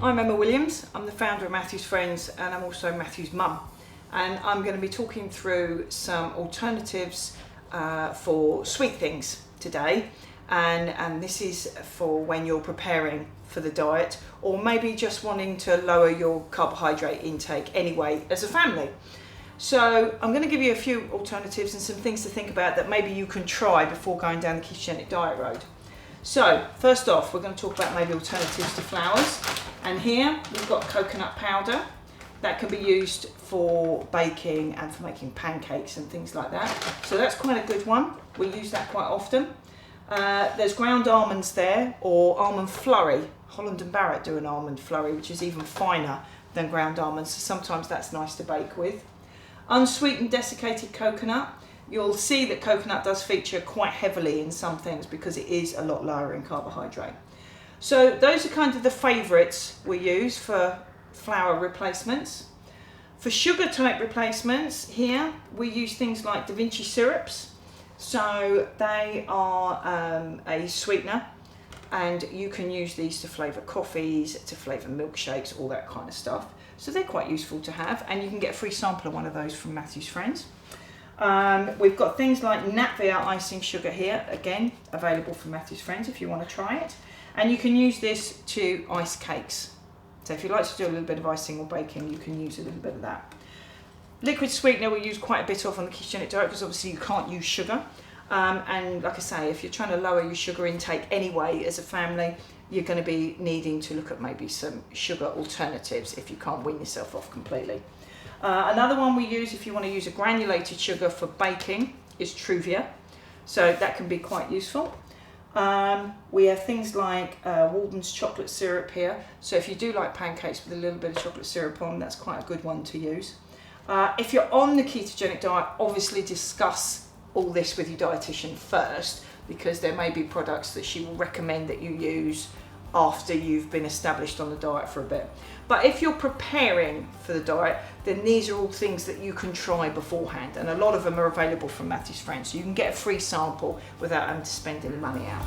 I'm Emma Williams. I'm the founder of Matthew's Friends and I'm also Matthew's mum. And I'm going to be talking through some alternatives for sweet things today. And this is for when you're preparing for the diet or maybe just wanting to lower your carbohydrate intake anyway as a family. So I'm going to give you a few alternatives and some things to think about that maybe you can try before going down the ketogenic diet road. So first off, we're going to talk about maybe alternatives to flours. And here we've got coconut powder that can be used for baking and for making pancakes and things like that. So that's quite a good one. We use that quite often. There's ground almonds there, or almond flurry. Holland and Barrett do an almond flurry, which is even finer than ground almonds. So sometimes that's nice to bake with. Unsweetened desiccated coconut. You'll see that coconut does feature quite heavily in some things because it is a lot lower in carbohydrate. So those are kind of the favourites we use for flour replacements. For sugar type replacements, here we use things like Da Vinci syrups. So they are a sweetener, and you can use these to flavour coffees, to flavour milkshakes, all that kind of stuff. So they're quite useful to have, and you can get a free sample of one of those from Matthew's Friends. We've got things like Natvia icing sugar here, again available from Matthew's Friends if you want to try it. And you can use this to ice cakes. So if you like to do a little bit of icing or baking, you can use a little bit of that. Liquid sweetener we use quite a bit of on the ketogenic diet because obviously you can't use sugar. And like I say, if you're trying to lower your sugar intake anyway as a family, you're going to be needing to look at maybe some sugar alternatives if you can't wean yourself off completely. Another one we use if you want to use a granulated sugar for baking is Truvia. So that can be quite useful. We have things like Walden's chocolate syrup here. So if you do like pancakes with a little bit of chocolate syrup on, that's quite a good one to use. If you're on the ketogenic diet, obviously discuss all this with your dietitian first, because there may be products that she will recommend that you use after you've been established on the diet for a bit. But if you're preparing for the diet, then these are all things that you can try beforehand, and a lot of them are available from Matthew's Friends, so you can get a free sample without having to spend any money out.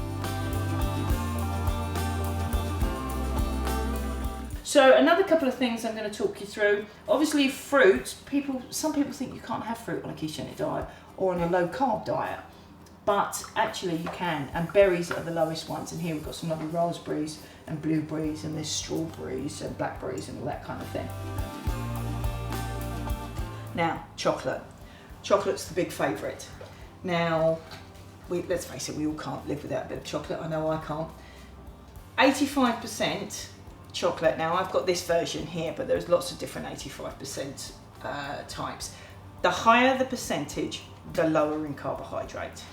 So another couple of things I'm going to talk you through. Obviously fruit, some people think you can't have fruit on a ketogenic diet or on a low carb diet, but actually you can, and berries are the lowest ones. And here we've got some lovely raspberries and blueberries, and there's strawberries and blackberries and all that kind of thing. Now, chocolate. Chocolate's the big favourite. Now, let's face it, we all can't live without a bit of chocolate. I know I can't. 85% chocolate. Now, I've got this version here, but there's lots of different 85% types. The higher the percentage, the lower in carbohydrate.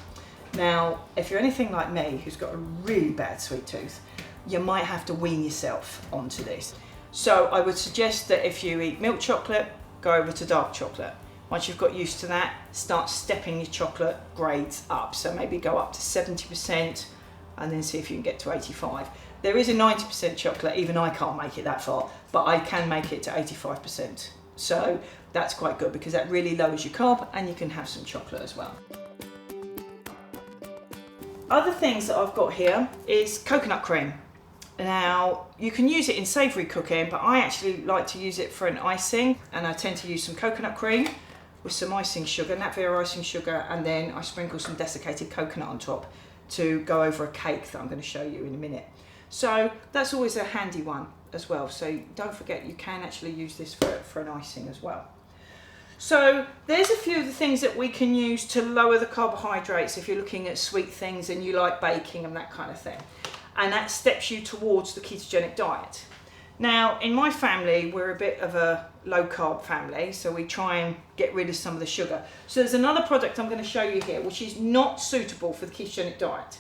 Now, if you're anything like me, who's got a really bad sweet tooth, you might have to wean yourself onto this. So I would suggest that if you eat milk chocolate, go over to dark chocolate. Once you've got used to that, start stepping your chocolate grades up. So maybe go up to 70% and then see if you can get to 85. There is a 90% chocolate, even I can't make it that far, but I can make it to 85%. So that's quite good because that really lowers your carb and you can have some chocolate as well. Other things that I've got here is coconut cream. Now, you can use it in savoury cooking, but I actually like to use it for an icing, and I tend to use some coconut cream with some icing sugar, Natvia icing sugar, and then I sprinkle some desiccated coconut on top to go over a cake that I'm going to show you in a minute. So that's always a handy one as well. So don't forget you can actually use this for an icing as well. So there's a few of the things that we can use to lower the carbohydrates if you're looking at sweet things and you like baking and that kind of thing. And that steps you towards the ketogenic diet. Now, in my family, we're a bit of a low carb family, so we try and get rid of some of the sugar. So there's another product I'm going to show you here, which is not suitable for the ketogenic diet.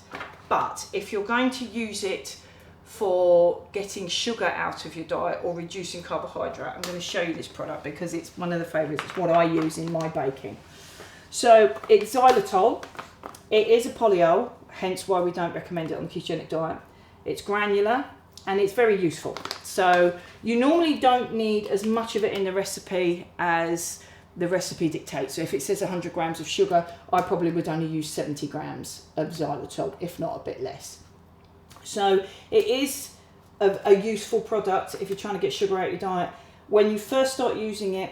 But if you're going to use it for getting sugar out of your diet or reducing carbohydrate, I'm going to show you this product because it's one of the favourites. It's what I use in my baking. So it's xylitol. It is a polyol, hence why we don't recommend it on the ketogenic diet. It's granular and it's very useful. So you normally don't need as much of it in the recipe as the recipe dictates. So if it says 100 grams of sugar, I probably would only use 70 grams of xylitol, if not a bit less. So it is a useful product if you're trying to get sugar out of your diet. When you first start using it,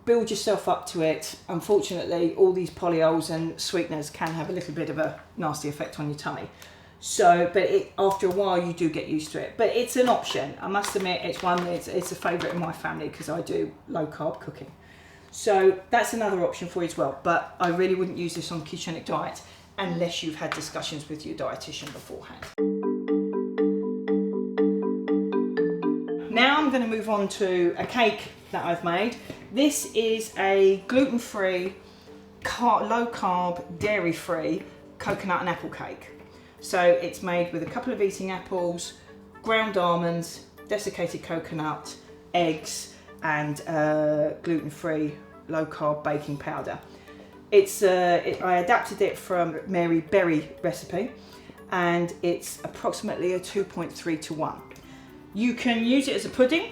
build yourself up to it. Unfortunately, all these polyols and sweeteners can have a little bit of a nasty effect on your tummy. So, but after a while you do get used to it. But it's an option. I must admit, it's a favourite in my family because I do low carb cooking. So that's another option for you as well. But I really wouldn't use this on a ketogenic diet unless you've had discussions with your dietitian beforehand. Now I'm going to move on to a cake that I've made. This is a gluten-free, low-carb, dairy-free coconut and apple cake. So it's made with a couple of eating apples, ground almonds, desiccated coconut, eggs, and gluten-free, low-carb baking powder. I adapted it from Mary Berry recipe, and it's approximately a 2.3 to 1. You can use it as a pudding,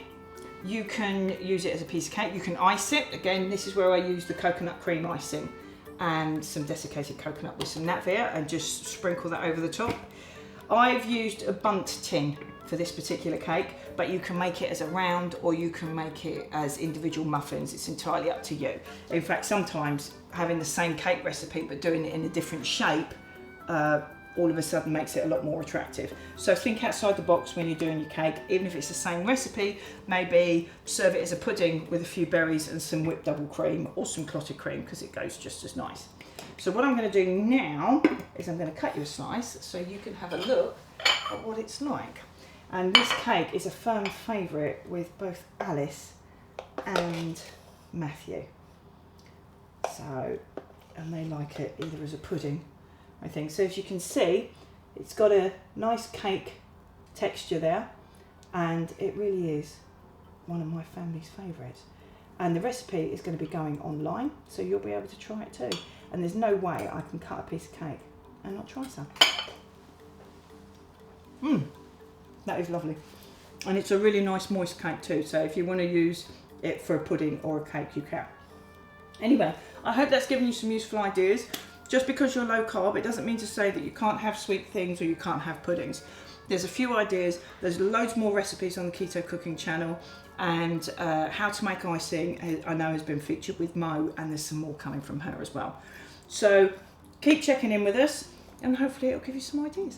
you can use it as a piece of cake, you can ice it. Again, this is where I use the coconut cream icing and some desiccated coconut with some Natvia and just sprinkle that over the top. I've used a bundt tin for this particular cake, but you can make it as a round or you can make it as individual muffins. It's entirely up to you. In fact, sometimes having the same cake recipe but doing it in a different shape all of a sudden makes it a lot more attractive. So think outside the box when you're doing your cake. Even if it's the same recipe, maybe serve it as a pudding with a few berries and some whipped double cream or some clotted cream because it goes just as nice. So what I'm going to do now is I'm going to cut you a slice so you can have a look at what it's like. And this cake is a firm favourite with both Alice and Matthew. So, and they like it either as a pudding, I think. So as you can see, it's got a nice cake texture there, and it really is one of my family's favourites. And the recipe is going to be going online, so you'll be able to try it too. And there's no way I can cut a piece of cake and not try some. That is lovely. And it's a really nice moist cake too, so if you want to use it for a pudding or a cake, you can. Anyway, I hope that's given you some useful ideas. Just because you're low carb, it doesn't mean to say that you can't have sweet things or you can't have puddings. There's a few ideas. There's loads more recipes on the Keto Cooking channel, and how to make icing I know has been featured with Mo, and there's some more coming from her as well. So keep checking in with us and hopefully it'll give you some ideas.